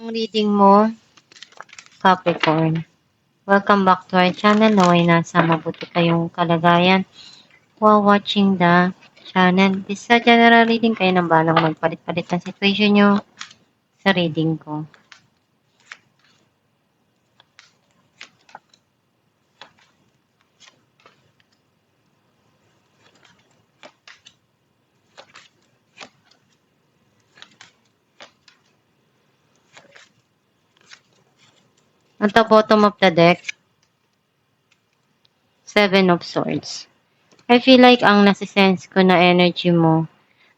Ang reading mo, Capricorn. Welcome back to our channel. Naway nasa mabuti kayong kalagayan while watching the channel. This is a general reading. Kayo nang balang magpalit-palit ng situation nyo sa reading ko. At the bottom of the deck, Seven of Swords. I feel like ang nasisense ko na energy mo,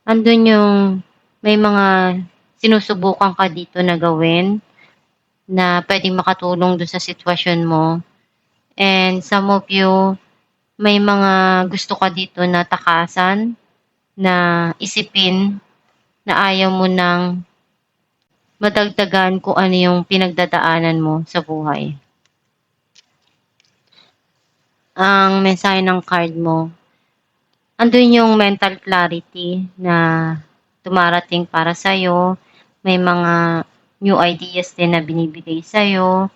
andun yung may mga sinusubukan ka dito na gawin na pwedeng makatulong doon sa sitwasyon mo. And some of you, may mga gusto ka dito na takasan, na isipin, na ayaw mo nang madagdagan kung ano yung pinagdadaanan mo sa buhay. Ang mensahe ng card mo, andun yung mental clarity na dumarating para sa'yo. May mga new ideas din na binibigay sa'yo.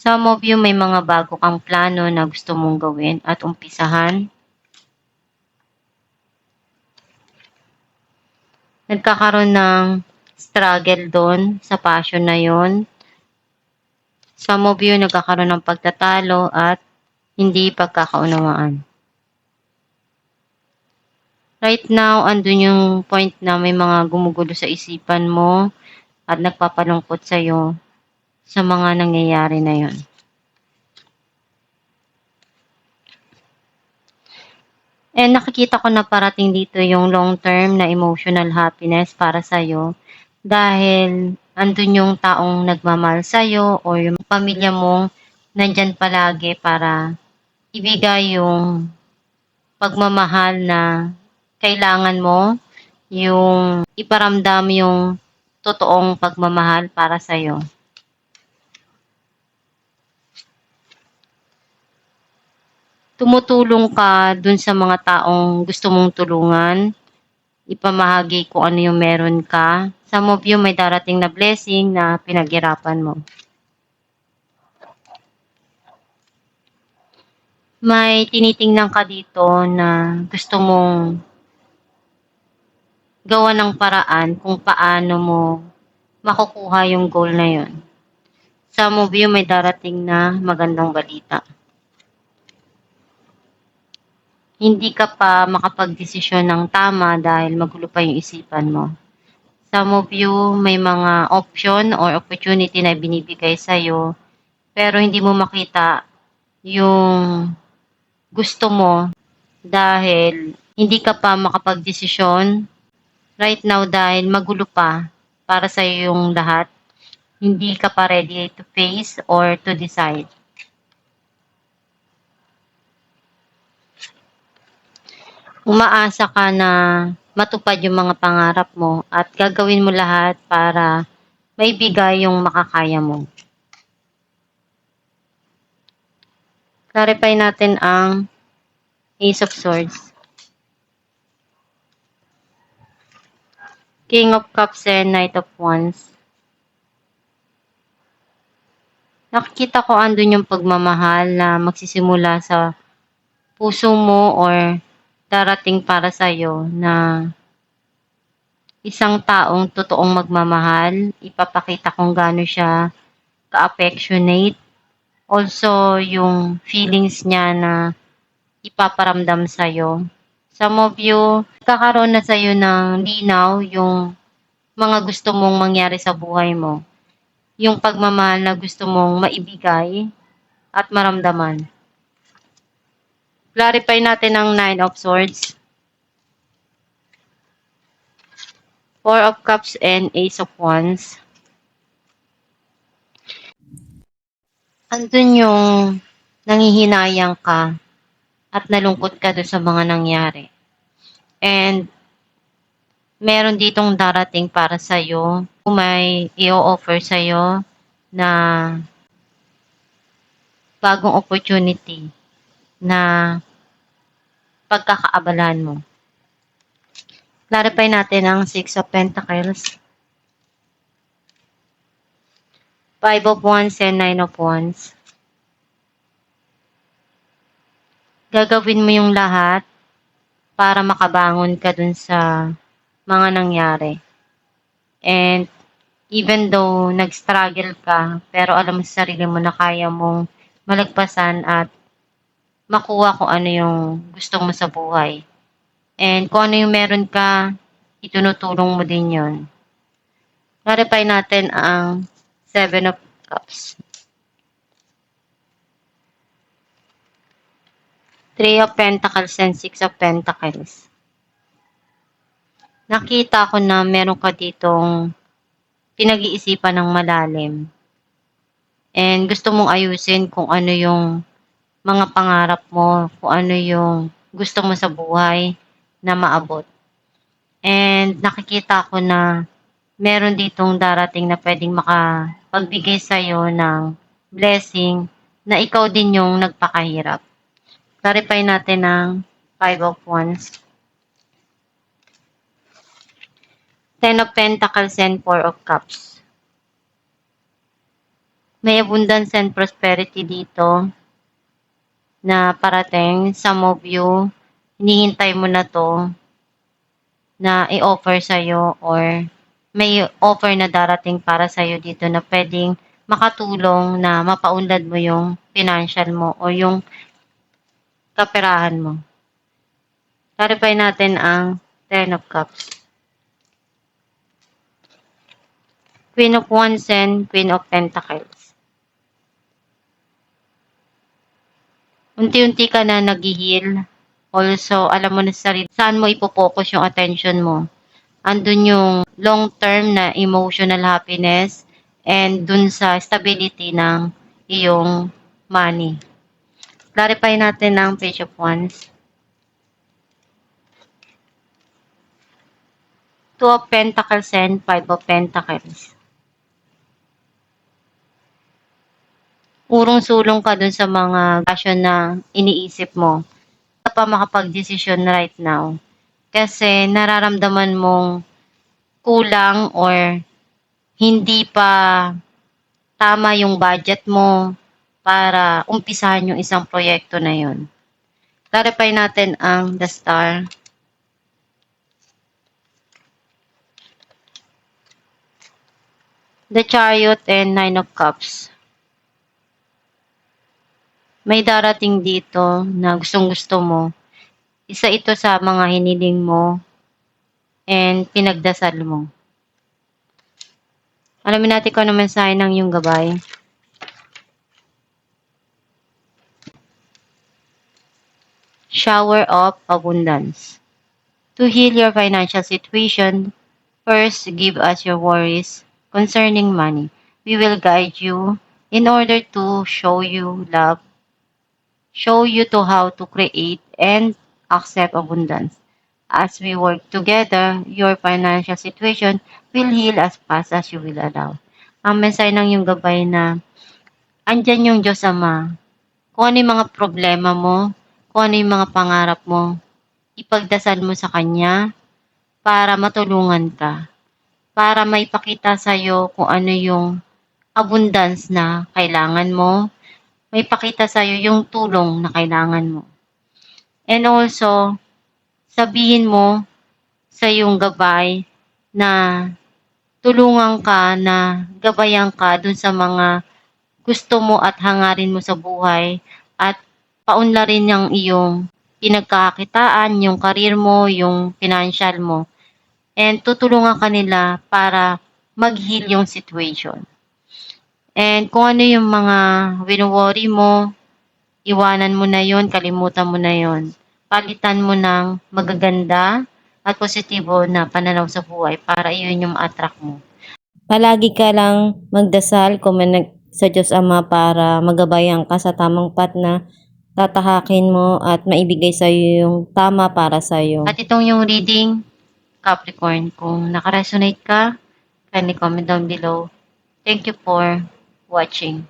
Some of you, may mga bago kang plano na gusto mong gawin at umpisahan. Nagkakaroon ng struggle doon sa passion na yon. Some of you, nagkakaroon ng pagtatalo at hindi pagkakaunawaan. Right now, andun yung point na may mga gumugulo sa isipan mo at nagpapalungkot sa'yo sa mga nangyayari na yon. And nakikita ko na parating dito yung long-term na emotional happiness para sa'yo dahil andun yung taong nagmamahal sa'yo o yung pamilya mong nandyan palagi para ibigay yung pagmamahal na kailangan mo, yung iparamdam yung totoong pagmamahal para sa'yo. Tumutulong ka dun sa mga taong gusto mong tulungan, ipamahagi kung ano yung meron ka. Some of you, may darating na blessing na pinaghirapan mo. May tinitingnan ka dito na gusto mong gawa ng paraan kung paano mo makukuha yung goal na yun. Some of you, may darating na magandang balita. Hindi ka pa makapagdesisyon ng tama dahil magulo pa yung isipan mo. Some of you, may mga option or opportunity na binibigay sa'yo, pero hindi mo makita yung gusto mo dahil hindi ka pa makapagdesisyon right now dahil magulo pa para sa yung lahat. Hindi ka pa ready to face or to decide. Umaasa ka na matupad yung mga pangarap mo at gagawin mo lahat para maibigay yung makakaya mo. Clarify natin ang Ace of Swords, King of Cups and Knight of Wands. Nakikita ko andun yung pagmamahal na magsisimula sa puso mo or darating para sa'yo na isang taong totoong magmamahal. Ipapakita kung gaano siya ka-affectionate. Also, yung feelings niya na ipaparamdam sa'yo. Some of you, kakaroon na sa'yo ng linaw yung mga gusto mong mangyari sa buhay mo. Yung pagmamahal na gusto mong maibigay at maramdaman. Clarify natin ang Nine of Swords, Four of Cups and Ace of Wands. Andun yung nanghihinayang ka at nalungkot ka doon sa mga nangyari. And meron ditong darating para sa'yo. May i-offer sa'yo na bagong opportunity na pagkakaabalahan mo. Clarify natin ang Six of Pentacles, Five of Wands and Nine of Wands. Gagawin mo yung lahat para makabangon ka dun sa mga nangyari. And even though nag-struggle ka, pero alam mo sa sarili mo na kaya mong malagpasan at makuha kung ano yung gusto mo sa buhay. And kung ano yung meron ka, itunutulong mo din yon. Clarify natin ang Seven of Cups. Three of Pentacles and Six of Pentacles. Nakita ko na meron ka ditong pinag-iisipan ng malalim. And gusto mong ayusin kung ano yung mga pangarap mo, kung ano yung gusto mo sa buhay na maabot. And nakikita ko na meron ditong darating na pwedeng makapagbigay sa'yo ng blessing na ikaw din yung nagpakahirap. Clarify natin ang Five of Wands. Ten of Pentacles and Four of Cups. May abundance and prosperity dito na parating. Some of you, hinihintay mo na to na i-offer sa'yo or may offer na darating para sa'yo dito na pwedeng makatulong na mapaunlad mo yung financial mo o yung kaperahan mo. Clarify natin ang Ten of Cups. Queen of Wands and Queen of Pentacles. Unti-unti ka na nag-heal. Also, alam mo na sa sarili, saan mo ipopokus yung attention mo. Andun yung long-term na emotional happiness and dun sa stability ng iyong money. Clarify natin ang Page of Wands. Two of Pentacles and Five of Pentacles. Urong-sulong ka dun sa mga passion na iniisip mo. Hindi ka pa makapag-desisyon right now. Kasi nararamdaman mong kulang or hindi pa tama yung budget mo para umpisahan yung isang proyekto na yun. Clarify natin ang The Star. The Chariot and Nine of Cups. May darating dito na gustong-gusto mo. Isa ito sa mga hiniling mo and pinagdasal mo. Alamin natin kung ano mensahe ng iyong gabay. Shower of Abundance. To heal your financial situation, first give us your worries concerning money. We will guide you in order to show you love, show you to how to create and accept abundance. As we work together, your financial situation will heal as fast as you will allow. Ang mensahe ng iyong gabay na andyan yung Diyos Ama. Kung ano yung mga problema mo, kung ano yung mga pangarap mo, ipagdasal mo sa Kanya para matulungan ka. Para maipakita sa'yo kung ano yung abundance na kailangan mo, may pakita sa'yo yung tulong na kailangan mo. And also, sabihin mo sa iyong gabay na tulungan ka, na gabayan ka dun sa mga gusto mo at hangarin mo sa buhay at paunlarin ang iyong pinagkakakitaan, yung karir mo, yung financial mo. And tutulungan ka nila para mag-heal yung situation. And kung ano yung mga wino-worry mo, iwanan mo na yon, kalimutan mo na yon. Palitan mo ng magaganda at positibo na pananaw sa buhay para iyon yung ma-attract mo. Palagi ka lang magdasal sa Diyos Ama para magabayan ka sa tamang path na tatahakin mo at maibigay sa iyo yung tama para sa iyo. At itong yung reading, Capricorn, kung nakaresonate ka, kindly comment down below. Thank you for watching.